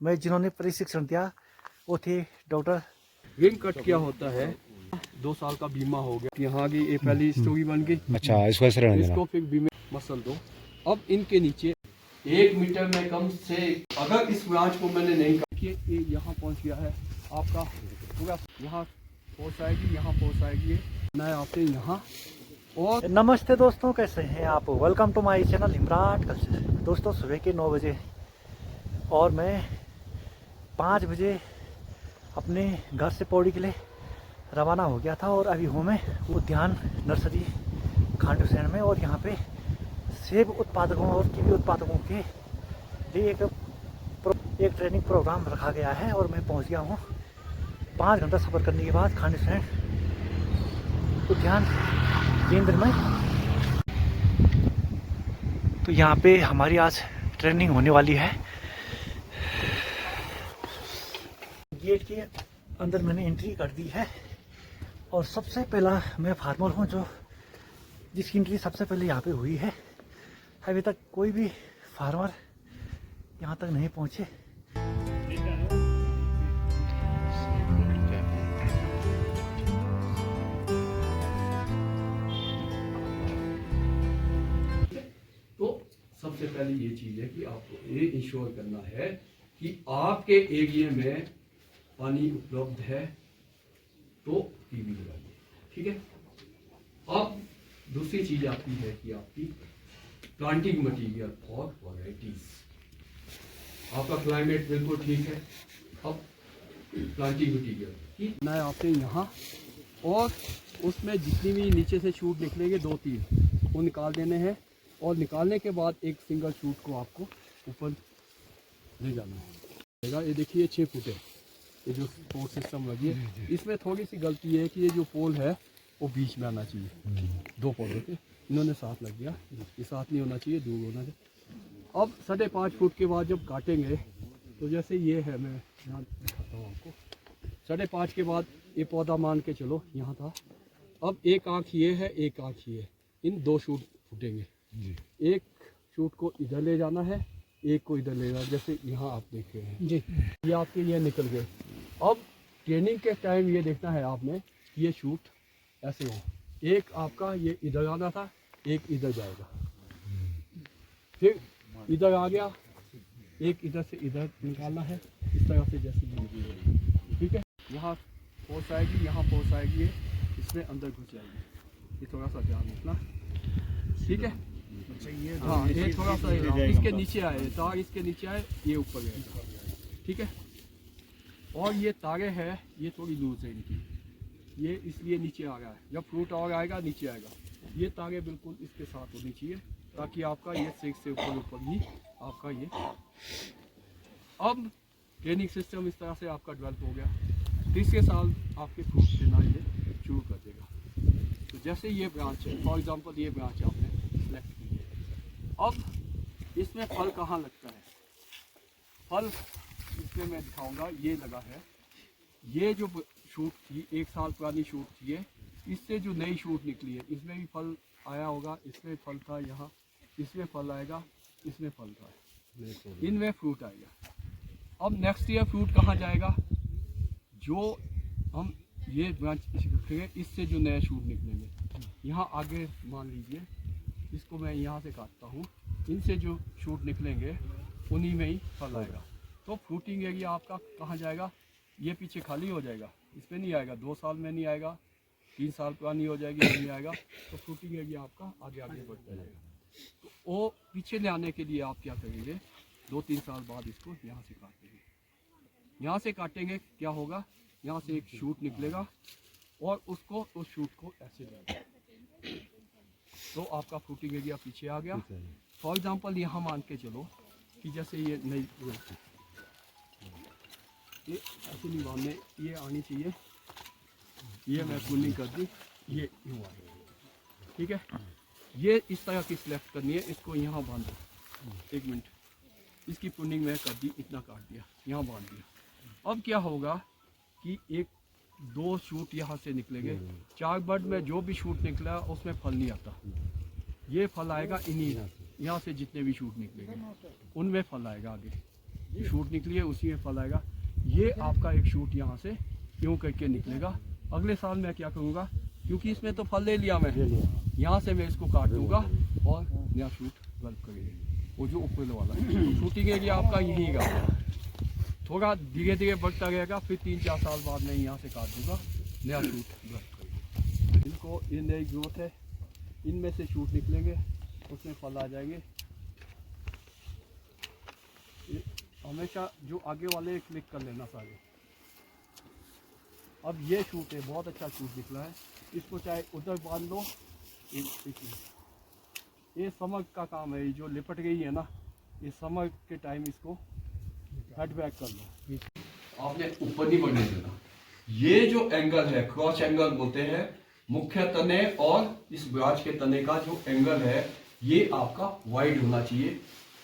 मैं जिन्होंने प्रशिक्षण दिया वो थे डॉक्टर। विंग कट क्या होता है, 2 साल का बीमा हो गया। यहाँ की ये पहली स्टोरी बन गई। अच्छा, इसको फिर बीमे मसल दो। अब इनके नीचे 1 मीटर में कम से, अगर इस ब्रांच को मैंने नहीं किया, ये यहाँ पहुँच गया है आपका पूरा, यहाँ पहुँच आएगी, यहाँ पहुँच आएगी मैं आपसे यहाँ। और नमस्ते दोस्तों, कैसे हैं आप? Welcome to my channel Imran culture. दोस्तों सुबह के 9 बजे और मैं 5 बजे अपने घर से पौड़ी के लिए रवाना हो गया था और अभी हूँ मैं उद्यान नर्सरी खांड हुसैन में। और यहाँ पे सेब उत्पादकों और कीवी उत्पादकों के लिए एक ट्रेनिंग प्रोग्राम रखा गया है और मैं पहुँच गया हूँ 5 घंटा सफ़र करने के बाद खांड हुसैन उद्यान केंद्र में। तो यहाँ पे हमारी आज ट्रेनिंग होने वाली है। गेट के अंदर मैंने एंट्री कर दी है और सबसे पहला मैं फार्मर हूँ जिसकी एंट्री सबसे पहले यहाँ पे हुई है। अभी तक कोई भी फार्मर यहाँ तक नहीं पहुँचे। सबसे पहले ये चीज़ है कि आपको ये इंश्योर करना है कि आपके एरिया में पानी उपलब्ध है तो कीवी लगाइए, ठीक है। अब दूसरी चीज़ आती है कि आपकी प्लांटिंग मटेरियल और वैराइटीज। आपका क्लाइमेट बिल्कुल ठीक है। अब प्लांटिंग मटेरियल की मैं आपसे यहाँ, और उसमें जितनी भी नीचे से शूट निकलेंगे 2-3 वो निकाल देने हैं, और निकालने के बाद एक सिंगल शूट को आपको ऊपर ले जाना है। ये देखिए 6 फुट है ये जो सपोर्ट सिस्टम लगी है। इसमें थोड़ी सी गलती है कि ये जो पोल है वो बीच में आना चाहिए। 2 पोलों के इन्होंने साथ लग गया, ये साथ नहीं होना चाहिए, दूर होना चाहिए। अब 5.5 फुट के बाद जब काटेंगे तो जैसे ये है, मैं यहाँ दिखाता हूँ आपको। 5.5 के बाद ये पौधा मान के चलो यहाँ था। अब एक आँख ये है, एक आँख ये है, इन 2 शूट फूटेंगे। एक शूट को इधर ले जाना है, एक को इधर ले जाना, जैसे यहाँ आप देख रहे हैं जी। ये आपके ये निकल गए। अब ट्रेनिंग के टाइम ये देखना है आपने, ये शूट ऐसे हो, एक आपका ये इधर आना था, एक इधर जाएगा, फिर इधर आ गया, एक इधर से इधर निकालना है, इस तरह से जैसे भी, ठीक है। यहाँ पहुँच आएगी, यहाँ पहुँच आएगी, ये इसमें अंदर घुस जाएगी। ये थोड़ा सा ध्यान रखना, ठीक है। हाँ, ये थोड़ा सा इसके नीचे आए, तार इसके नीचे आए, ये ऊपर गए, ठीक है। और ये तारे हैं, ये थोड़ी लूज है इनकी, ये इसलिए नीचे आ रहा है। जब फ्रूट और आएगा नीचे आएगा। ये तारे बिल्कुल इसके साथ होनी चाहिए ताकि आपका ये सिक्स से ऊपर ही आपका ये। अब ट्रेनिंग सिस्टम इस तरह से आपका डेवलप हो गया। 30 साल आपके फ्रूट देना ये शुरू कर देगा। तो जैसे ये ब्रांच है, फॉर एग्जांपल ये ब्रांच आपने सेलेक्ट की है। अब इसमें फल कहाँ लगता है? फल इसमें मैं दिखाऊंगा, ये लगा है। ये जो शूट थी 1 साल पुरानी शूट थी ये, इससे जो नई शूट निकली है इसमें भी फल आया होगा। इसमें फल था, यहाँ इसमें फल आएगा, इसमें फल था, इनमें फ्रूट आएगा। अब नेक्स्ट ईयर फ्रूट कहाँ जाएगा? जो हम ये ब्रांच रखेंगे, इससे जो नए शूट निकलेंगे, यहाँ आगे मान लीजिए इसको मैं यहाँ से काटता हूँ, इनसे जो शूट निकलेंगे उन्हीं में ही फल आएगा। तो फ्रूटिंग एरिया आपका कहाँ जाएगा? ये पीछे खाली हो जाएगा, इसमें नहीं आएगा। 2 साल में नहीं आएगा, 3 साल पुरानी हो जाएगी, नहीं आएगा। तो फ्रूटिंग एरिया आपका आगे आगे बढ़ता जाएगा। तो वो पीछे ले आने के लिए आप क्या करेंगे? 2-3 साल बाद इसको यहाँ से काटेंगे। यहाँ से काटेंगे, क्या होगा? यहाँ से एक शूट निकलेगा और उसको उस शूट को ऐसे लेंगे, तो आपका फ्रूटिंग एरिया पीछे आ गया। फॉर एग्जांपल यहाँ मान के चलो कि जैसे ये नई, ये ऐसे नहीं मानने, ये आनी चाहिए, ये मैं पुलिंग कर दी, ये यूँ आएगी, ठीक है। ये इस तरह की सिलेक्ट करनी है, इसको यहाँ बांधो। 1 मिनट, इसकी पुलिंग मैं कर दी, इतना काट दिया, यहाँ बांध दिया। अब क्या होगा कि 1-2 शूट यहाँ से निकलेंगे। 4 बड में जो भी शूट निकला उसमें फल नहीं आता, ये फल आएगा इन्हीं यहाँ से जितने भी शूट निकलेंगे उनमें फल आएगा आगे। शूट निकली है उसी में फल आएगा। ये आपका एक शूट यहाँ से यूँ करके निकलेगा। अगले साल मैं क्या करूँगा, क्योंकि इसमें तो फल ले लिया मैं, यहाँ से मैं इसको काट दूँगा और नया शूट डेवलप करेंगे। वो जो ऊपर वाला शूटिंग एरिया आपका यहीं का थोड़ा धीरे धीरे बढ़ता रहेगा, फिर 3-4 साल बाद मैं यहाँ से काट दूँगा, नया शूट डेवलप करेंगे। इनको ये नई ग्रोथ है, इनमें से शूट निकलेंगे, उसमें फल आ जाएंगे। हमेशा जो आगे वाले क्लिक कर लेना सारे। अब ये शूट है, बहुत अच्छा शूट निकला है, इसको चाहे उधर बांध लो। ये समर का काम है, जो लिपट गई है ना, ये समर के टाइम इसको हेड बैक कर लो। आपने ऊपर नहीं बढ़ने देना। ये जो एंगल है, क्रॉस एंगल बोलते हैं, मुख्य तने और इस ब्रांच के तने का जो एंगल है, ये आपका वाइड होना चाहिए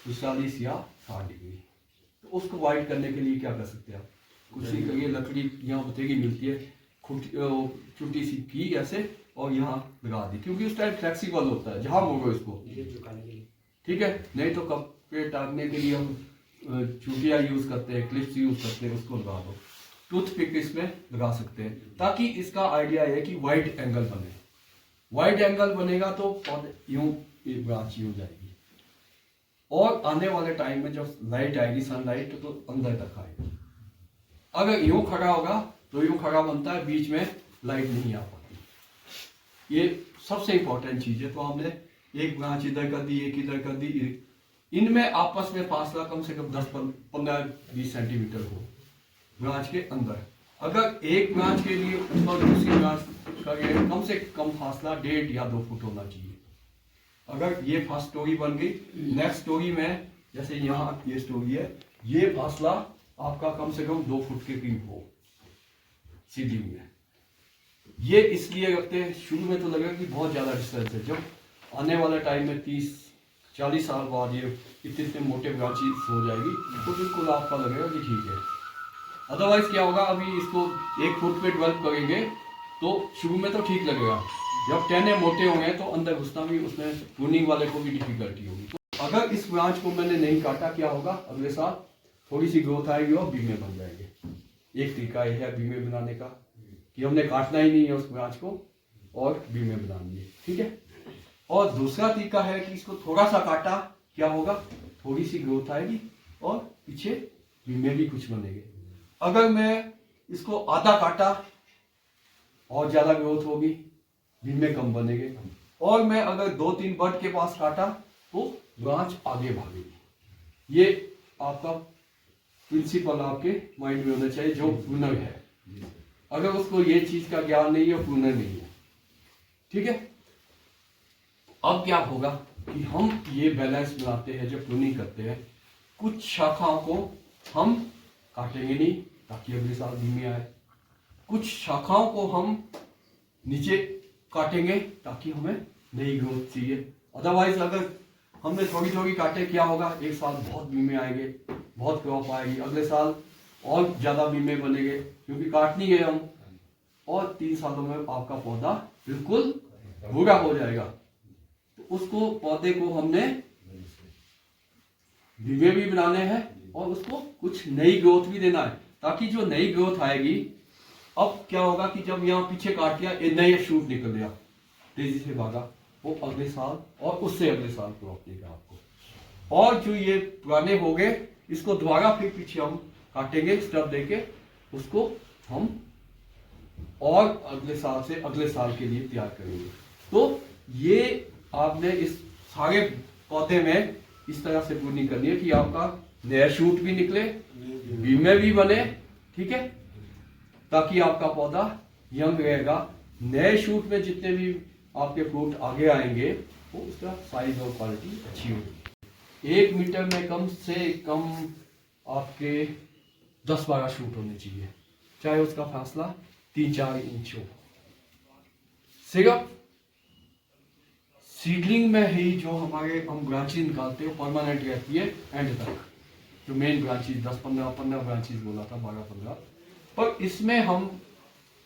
45 या 60 डिग्री। तो उसको वाइड करने के लिए क्या कर सकते हैं आप, कुछ नहीं करिए, लकड़ी यहाँ बतेगी मिलती है, छोटी सी की ऐसे और यहाँ लगा दी, क्योंकि उस टाइम फ्लेक्सिबल होता है, जहाँ मोड़ो इसको, ठीक है। नहीं तो कपड़े टांगने के लिए हम चूड़ियाँ यूज करते हैं, क्लिप्स यूज करते हैं, उसको लगा दो। टूथपिक इसमें लगा सकते हैं, ताकि इसका आइडिया है कि वाइड एंगल बने। वाइड एंगल बनेगा तो यूं ब्रांच यूं जाएगी, और आने वाले टाइम में जब लाइट आएगी, सनलाइट, तो अंदर तक आएगी। अगर यूं खड़ा होगा तो यूं खड़ा बनता है, बीच में लाइट नहीं आ पाती। ये सबसे इंपॉर्टेंट चीज है। तो हमने एक ब्रांच इधर कर दी, एक इधर कर दी, इनमें आपस में फासला कम से कम 10-15-20 सेंटीमीटर हो ब्रांच के अंदर। अगर एक ब्रांच के लिए ऊपर दूसरी ब्रांच का कम से कम फासला 1.5 या 2 फुट होना चाहिए। अगर ये फर्स्ट स्टोरी बन गई, नेक्स्ट स्टोरी में जैसे यहाँ ये स्टोरी है, ये फासला आपका कम से कम 2 फुट के करीब हो सीलिंग में। ये इसलिए रखते हैं, शुरू में तो लगेगा कि बहुत ज्यादा डिस्टेंस है, जब आने वाले टाइम में 30-40 साल बाद ये इतने मोटे ब्रांचेस हो जाएगी, तो बिल्कुल आपका लगेगा कि ठीक है। अदरवाइज क्या होगा, अभी इसको 1 फुट पे डेवलप करेंगे तो शुरू में तो ठीक लगेगा, जब टहने मोटे होंगे तो अंदर घुसना भी, उसमें प्रूनिंग वाले को भी डिफिकल्टी होगी। तो अगर इस ब्रांच को मैंने नहीं काटा, क्या होगा, अगले साल थोड़ी सी ग्रोथ आएगी और बीमे बन जाएंगे। एक तरीका यह है बीमे बनाने का, कि हमने काटना ही नहीं है उस ब्रांच को और बीमे बना दिए, ठीक है। और दूसरा तरीका है कि इसको थोड़ा सा काटा, क्या होगा, थोड़ी सी ग्रोथ आएगी और पीछे बीमे भी कुछ बनेंगे। अगर मैं इसको आधा काटा और ज्यादा ग्रोथ होगी, बीमे कम बनेंगे। और मैं अगर 2-3 बड के पास काटा तो ब्रांच आगे भागेगी। ये आपका प्रिंसिपल आपके माइंड में होना चाहिए, जो प्रूनर है। अगर उसको ये चीज का ज्ञान नहीं है, प्रूनर नहीं है, ठीक है। अब क्या होगा कि हम ये बैलेंस बनाते हैं, जब प्रूनिंग करते हैं, कुछ शाखाओं को हम काटेंगे नहीं ताकि अगले साल बीमे आए, कुछ शाखाओं को हम नीचे काटेंगे ताकि हमें नई ग्रोथ चाहिए। अदरवाइज अगर हमने थोड़ी थोड़ी काटे, क्या होगा, एक साल बहुत बीमे आएंगे, बहुत क्रॉप आएगी, अगले साल और ज्यादा बीमे बनेंगे, क्योंकि काट नहीं गए हम, और 3 सालों में आपका पौधा बिल्कुल भूरा हो जाएगा। तो उसको, पौधे को हमने बीमे भी बनाने हैं और उसको कुछ नई ग्रोथ भी देना है, ताकि जो नई ग्रोथ आएगी, अब क्या होगा कि जब यहाँ पीछे काट दिया, एक नया शूट निकल गया, तेजी से भागा, वो अगले साल और उससे अगले साल क्रॉप देगा आपको। और जो ये पुराने हो गए, इसको दोबारा फिर पीछे हम काटेंगे, स्टब देके उसको हम और अगले साल से अगले साल के लिए तैयार करेंगे। तो ये आपने इस सारे पौधे में इस तरह से प्रूनिंग करनी है कि आपका नया शूट भी निकले, बीमे भी बने, ठीक है, ताकि आपका पौधा यंग रहेगा। नए शूट में जितने भी आपके फ्रूट आगे आएंगे, वो उसका साइज और क्वालिटी अच्छी होगी। 1 मीटर में कम से कम आपके 10-12 शूट होने चाहिए, चाहे उसका फासला 3-4 इंच हो। सिर्फ सीडलिंग में ही जो हमारे हम ब्रांचेस निकालते हैं, परमानेंट रहती है एंड तक, जो मेन ब्रांचेस 10-15 ब्रांचेस बोला था, 12-15, पर इसमें हम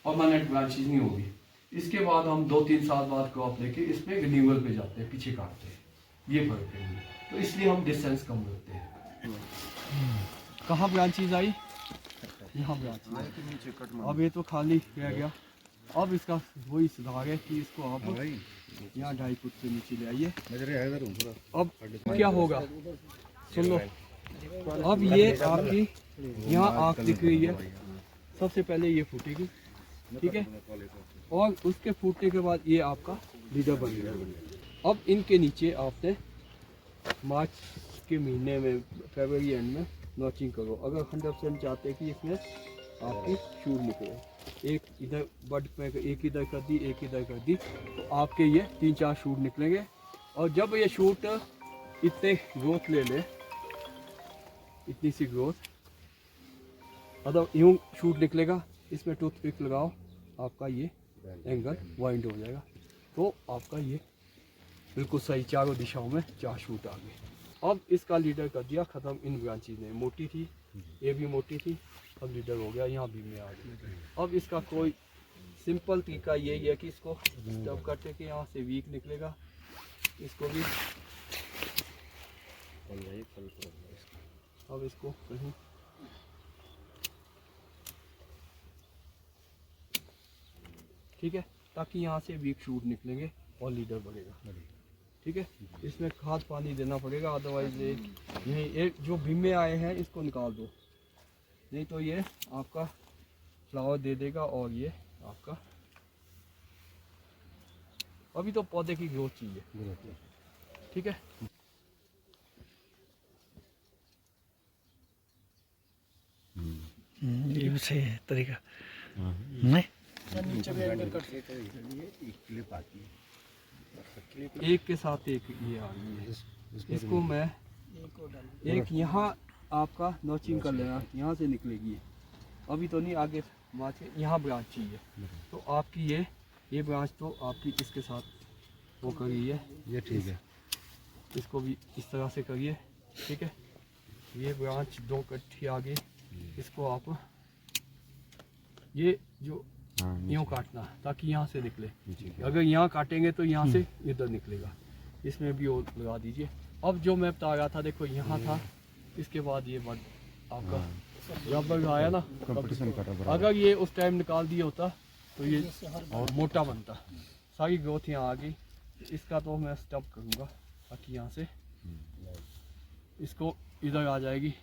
परमानेंट ब्रांचेस नहीं होगी। इसके बाद हम 2-3 साल बाद क्रॉप लेके इसमें रिन्यूअल पे जाते हैं, पीछे काटते हैं, ये फर्क है। तो इसलिए हम डिस्टेंस कम रखते हैं। कहाँ ब्रांचेज आई, यहाँ ब्रांचेज। अब ये तो खाली रह गया। अब इसका वही सुधार है कि इसको आप यहाँ 2.5 फुट से नीचे ले आइए। अब क्या होगा सुन लो। अब ये आपकी यहाँ आँख दिख रही है, सबसे पहले ये फूटेगी, ठीक है, और उसके फूटने के बाद ये आपका लीडर बन गया। अब इनके नीचे आपने मार्च के महीने में, फरवरी एंड में नॉचिंग करो। अगर 100% चाहते हैं कि इसमें आपकी शूट निकले, एक इधर बड पे एक इधर कर दी, एक इधर कर दी, तो आपके ये 3-4 शूट निकलेंगे। और जब ये शूट इतने ग्रोथ ले ले, इतनी सी ग्रोथ, मतलब यूँ शूट निकलेगा, इसमें टूथपिक लगाओ, आपका ये एंगल वाइंड हो जाएगा। तो आपका ये बिल्कुल सही चारों दिशाओं में 4 शूट आ गए। अब इसका लीडर कर दिया ख़त्म। इन ब्रांचेज ने मोटी थी, ये भी मोटी थी, अब लीडर हो गया, यहाँ भी में आ गया। अब इसका कोई सिंपल तरीका यही है कि इसको स्टब करते कि यहाँ से वीक निकलेगा, इसको भी अब इसको कहीं ठीक है, ताकि यहाँ से वीक शूट निकलेंगे और लीडर बढ़ेगा, ठीक है। इसमें खाद पानी देना पड़ेगा, अदरवाइज यही एक जो भीमे आए हैं इसको निकाल दो, नहीं तो ये आपका फ्लावर दे देगा और ये आपका अभी तो पौधे की ग्रोथ चाहिए, ठीक है। ये भी सही है तरीका, नहीं एक के साथ एक ये आ रही है। इसको मैं एक यहाँ आपका नॉचिंग कर लेना, यहाँ से निकलेगी, अभी तो नहीं, आगे मार्च के यहाँ ब्रांच चाहिए, तो आपकी ये ब्रांच तो आपकी इसके साथ वो करिए, ये ठीक है। इसको भी इस तरह से करिए, ठीक है। ये ब्रांच 2 कट्ठी आगे, इसको आप ये जो यूँ काटना ताकि यहाँ से निकले। अगर यहाँ काटेंगे तो यहाँ से इधर निकलेगा, इसमें भी वो लगा दीजिए। अब जो मैं बता रहा था, देखो यहाँ था, इसके बाद ये बड आपका जब आया ना, अगर ये उस टाइम निकाल दिया होता तो ये मोटा बनता, सारी ग्रोथ यहाँ आ गई। इसका तो मैं स्टॉप करूँगा ताकि यहाँ से इसको इधर आ जाएगी।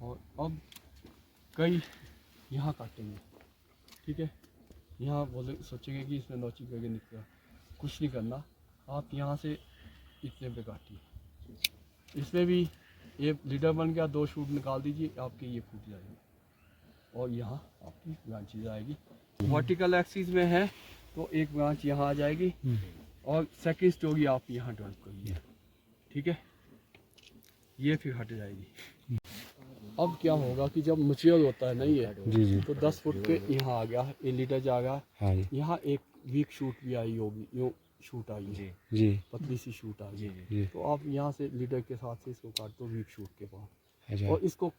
और अब कई यहाँ काटेंगे, ठीक है। यहाँ बोले सोचेंगे कि इसमें नौची करके निकला, कुछ नहीं करना, आप यहाँ से इतने पे काटिए। इसमें भी ये लीडर बन गया, 2 शूट निकाल दीजिए, आपके ये फूट जाएंगे और यहाँ आपकी ब्रांचेज आएगी। वर्टिकल एक्सिस में है तो एक ब्रांच यहाँ आ जाएगी और सेकंड स्टोरी आप यहाँ डेवलप करिए, ठीक है, ये फिर हट जाएगी। अब क्या होगा कि जब मैच्योर होता है ना ये जी, तो 10 फुट पे यहाँ आ गया, ये लीडर जाएगा, यहाँ एक वीक शूट भी आई होगी, यूँ शूट आई है जी, पतली सी शूट आ गई, तो आप यहाँ से लीडर के साथ से इसको काट दो वीक शूट के पास, और इसको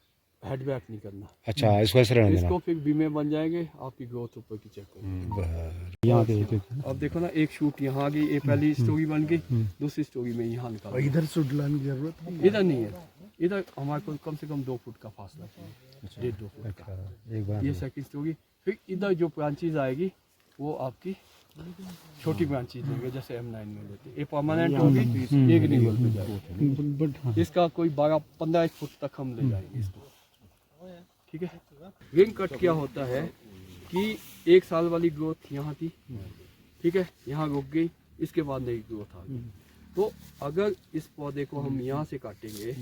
हेड बैक नहीं करना। अच्छा, इसको फिर बीमे बन जाएंगे, आपकी ग्रोथ ऊपर की चेक करेंगे। यहाँ पे अब देखो ना, एक शूट यहाँ आ गई, एक पहली स्टोरी बन गई, दूसरी स्टोरी में यहाँ निकाल, इधर शूट लाने की जरूरत नहीं, इधर नहीं है, इधर हमारे को कम से कम 2 फुट का फासला चाहिए, 1.5-2 फुट का। ये सेकंड स्टोरी, फिर इधर जो ब्रांचेज आएगी वो आपकी छोटी ब्रांचेज लेंगे, जैसे M9 में लेते, ये परमानेंट होगी, एक लेवल पे जाएगी, इसका कोई 12-15 फुट तक हम ले जाएंगे इसको, ठीक है। रिंग कट क्या होता है कि 1 साल वाली ग्रोथ यहाँ थी, ठीक है, यहाँ रुक गई, इसके बाद नई ग्रोथ आ गई। तो अगर इस पौधे को हम यहाँ से काटेंगे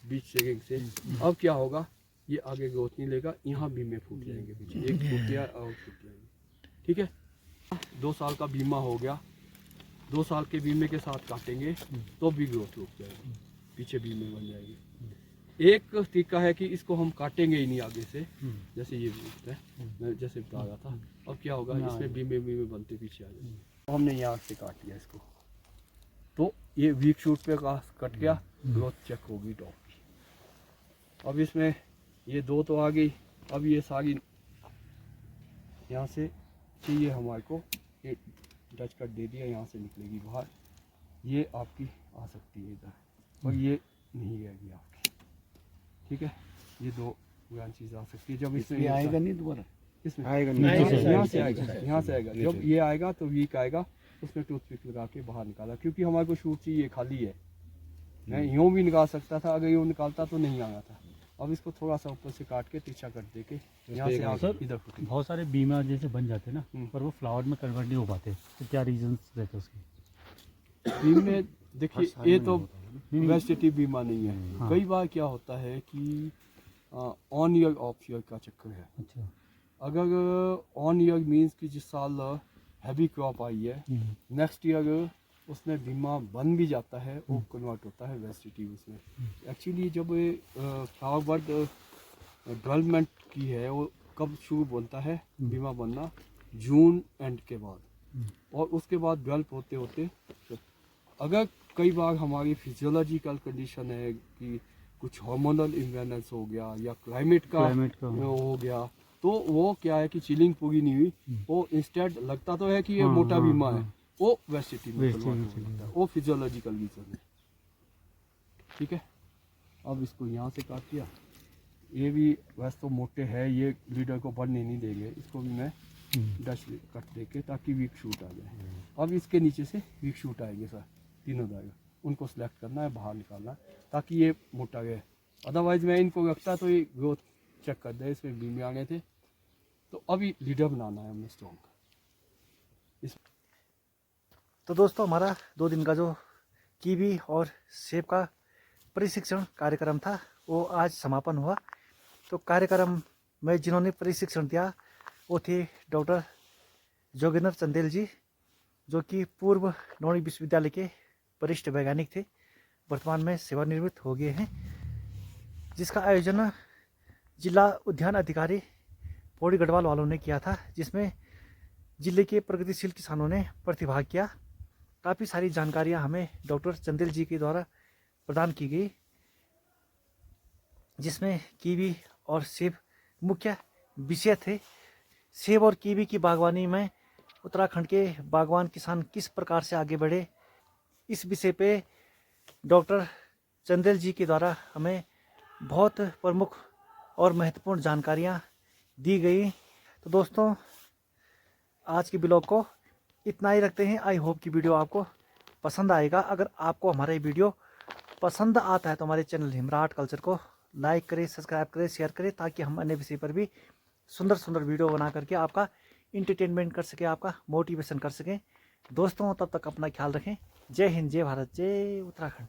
बीच से रिंग से, अब क्या होगा, ये आगे ग्रोथ नहीं लेगा, यहाँ बीमे फूट जाएंगे, पीछे एक फूट गया और फूट जाएंगे, ठीक है। 2 साल का बीमा हो गया, 2 साल के बीमे के साथ काटेंगे तो भी ग्रोथ रुक जाएगी, पीछे बीमे बन जाएगी। एक तरीका है कि इसको हम काटेंगे ही नहीं आगे से, जैसे ये है, मैं जैसे बता रहा था। अब क्या होगा, इसमें बीमे बनते पीछे आ जाएंगे, तो हमने यहाँ से काट लिया इसको, तो ये वीक शूट पे कट गया, ग्रोथ चेक होगी टॉप की। अब इसमें ये 2 तो आ गई, अब ये सारी यहाँ से चाहिए हमारे को, ये टच कट दे दिया, यहाँ से निकलेगी बाहर, ये आपकी आ सकती है इधर और ये नहीं आएगी आपकी, ठीक है। ये दो ब्रांचेज आ सकती है। जब इसमें आएगा नहीं दोबारा, इसमें आएगा यहाँ से आएगा, यहाँ से आएगा। जब ये आएगा तो वीक आएगा, उसमें टूथपिक लगा के बाहर निकाला, क्योंकि हमारे को शूट चाहिए खाली है। मैं यूँ भी निकाल सकता था, अगर यूँ निकालता तो नहीं आना था। अब इसको थोड़ा सा ऊपर से काट के तिरछा कर दे के यहाँ से आगे इधर फुटेंगे। बहुत सारे बीमा जैसे बन जाते हैं ना, पर वो फ्लावर में कन्वर्ट नहीं हो पाते, तो क्या रीजंस रहते हैं उसके? बीम में देखिए, ये तो वेस्टेटिव बीमा नहीं है। हाँ। कई बार क्या होता है कि ऑन ईयर ऑफ ईयर का चक्कर है। अच्छा। अगर ऑन ईयर मीन्स कि जिस साल हैवी क्रॉप आई है, नेक्स्ट ईयर उसमें बीमा बन भी जाता है, वो कन्वर्ट होता है वेस्टेटिव उसमें। एक्चुअली जब फ्लावर बर्ड डेवलपमेंट की है, वो कब शुरू बनता है बीमा बनना? जून एंड के बाद, और उसके बाद डेवलप होते होते अगर कई बार हमारी फिजियोलॉजिकल कंडीशन है कि कुछ हार्मोनल इम्बैलेंस हो गया या क्लाइमेट का हो गया, तो वो क्या है कि चिलिंग पूरी नहीं हुई, वो इंस्टेड लगता तो है कि ये मोटा बीमा है, वो वेस्टेटिव में कन्वर्ट हो जाता है। वो फिजियोलॉजिकल रीजन है, ठीक है। अब इसको यहाँ से काट दिया। ये भी वैसे तो मोटे है, ये लीडर को बढ़ने नहीं देंगे, इसको भी मैं डच कट दे के ताकि वीक शूट आ जाए। अब इसके नीचे से वीक शूट आएंगे सर, तीनों जाएगा, उनको सिलेक्ट करना है, बाहर निकालना है ताकि ये मोटा गए। अदरवाइज मैं इनको रखता तो ये ग्रोथ चेक कर दे, इसमें बीमे आ गए थे। तो अभी लीडर बनाना है हमें स्ट्रॉन्ग। तो दोस्तों, हमारा 2 दिन का जो कीवी और सेब का प्रशिक्षण कार्यक्रम था, वो आज समापन हुआ। तो कार्यक्रम में जिन्होंने प्रशिक्षण दिया वो थे डॉक्टर जोगेंद्र चंदेल जी, जो कि पूर्व नौणी विश्वविद्यालय के वरिष्ठ वैज्ञानिक थे, वर्तमान में सेवानिवृत्त हो गए हैं, जिसका आयोजन जिला उद्यान अधिकारी पौड़ी गढ़वाल वालों ने किया था, जिसमें जिले के प्रगतिशील किसानों ने प्रतिभाग किया। काफ़ी सारी जानकारियां हमें डॉक्टर चंदेल जी के द्वारा प्रदान की गई, जिसमें कीवी और सेब मुख्य विषय थे। सेब और कीवी की बागवानी में उत्तराखंड के बागवान किसान किस प्रकार से आगे बढ़े, इस विषय पे डॉक्टर चंदेल जी के द्वारा हमें बहुत प्रमुख और महत्वपूर्ण जानकारियां दी गई। तो दोस्तों, आज के ब्लॉग को इतना ही रखते हैं। आई होप कि वीडियो आपको पसंद आएगा। अगर आपको हमारा ये वीडियो पसंद आता है तो हमारे चैनल हिमराट कल्चर को लाइक करें, सब्सक्राइब करें, शेयर करें, ताकि हम अन्य विषय पर भी सुंदर सुंदर वीडियो बना करके आपका इंटरटेनमेंट कर सकें, आपका मोटिवेशन कर सकें। दोस्तों, तब तक अपना ख्याल रखें। जय हिंद, जय भारत, जय उत्तराखंड।